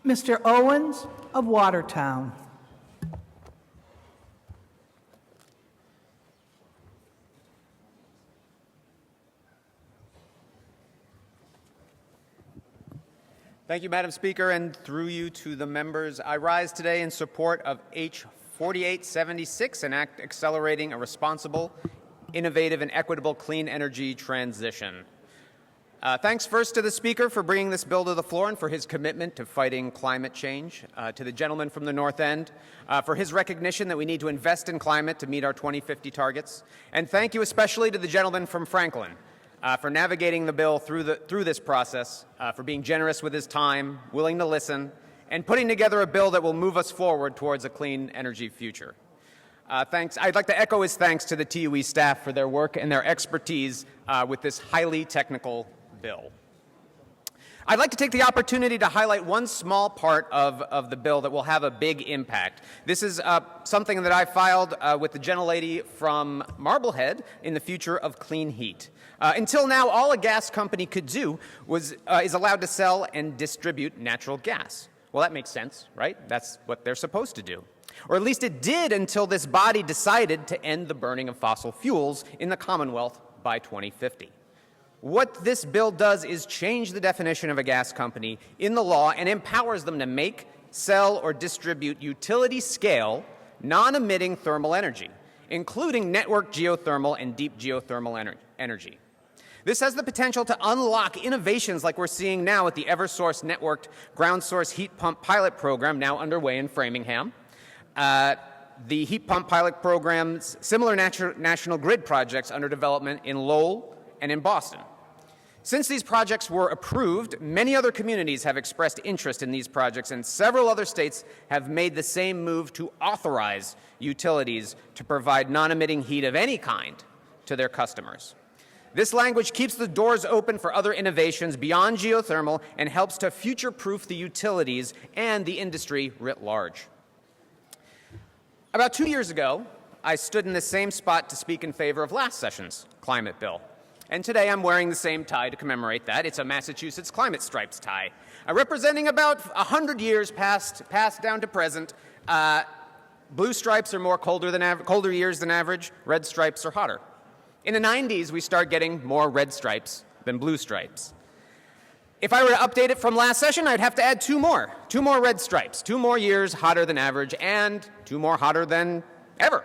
Mr. Owens of Watertown. Thank you, Madam Speaker, and through you to the members. I rise today in support of H.4876, an act accelerating a responsible, innovative, and equitable clean energy transition. Thanks first to the Speaker for bringing this bill to the floor and for his commitment to fighting climate change, to the gentleman from the North End for his recognition that we need to invest in climate to meet our 2050 targets, and thank you especially to the gentleman from Franklin for navigating the bill through this process, for being generous with his time, willing to listen, and putting together a bill that will move us forward towards a clean energy future. Thanks. I'd like to echo his thanks to the TUE staff for their work and their expertise with this highly technical bill. I'd like to take the opportunity to highlight one small part of the bill that will have a big impact. This is something that I filed with the gentlelady from Marblehead in the future of clean heat. Until now, all a gas company could do is allowed to sell and distribute natural gas. Well, that makes sense, right? That's what they're supposed to do. Or at least it did until this body decided to end the burning of fossil fuels in the Commonwealth by 2050. What this bill does is change the definition of a gas company in the law and empowers them to make, sell, or distribute utility-scale, non-emitting thermal energy, including network geothermal and deep geothermal energy. This has the potential to unlock innovations like we're seeing now with the Eversource networked ground source heat pump pilot program now underway in Framingham. The heat pump pilot programs, similar national grid projects under development in Lowell and in Boston. Since these projects were approved, many other communities have expressed interest in these projects, and several other states have made the same move to authorize utilities to provide non-emitting heat of any kind to their customers. This language keeps the doors open for other innovations beyond geothermal and helps to future-proof the utilities and the industry writ large. About 2 years ago, I stood in the same spot to speak in favor of last session's climate bill. And today I'm wearing the same tie to commemorate that. It's a Massachusetts Climate Stripes tie, representing about 100 years past down to present. Blue stripes are more colder years than average. Red stripes are hotter. In the 90s, we start getting more red stripes than blue stripes. If I were to update it from last session, I'd have to add two more red stripes, 2 more years hotter than average, and 2 more hotter than ever.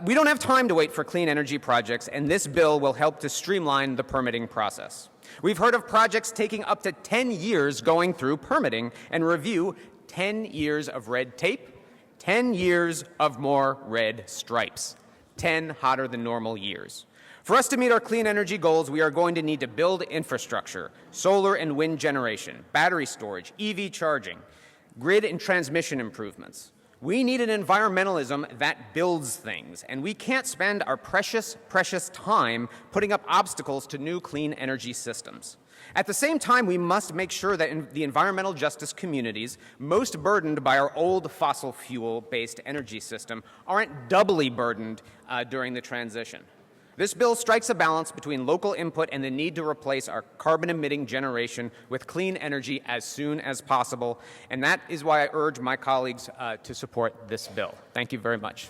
We don't have time to wait for clean energy projects, and this bill will help to streamline the permitting process. We've heard of projects taking up to 10 years going through permitting and review, 10 years of red tape, 10 years of more red stripes, 10 hotter than normal years. For us to meet our clean energy goals, we are going to need to build infrastructure, solar and wind generation, battery storage, EV charging, grid and transmission improvements. We need an environmentalism that builds things, and we can't spend our precious, precious time putting up obstacles to new clean energy systems. At the same time, we must make sure that the environmental justice communities most burdened by our old fossil fuel-based energy system aren't doubly burdened during the transition. This bill strikes a balance between local input and the need to replace our carbon-emitting generation with clean energy as soon as possible, and that is why I urge my colleagues to support this bill. Thank you very much.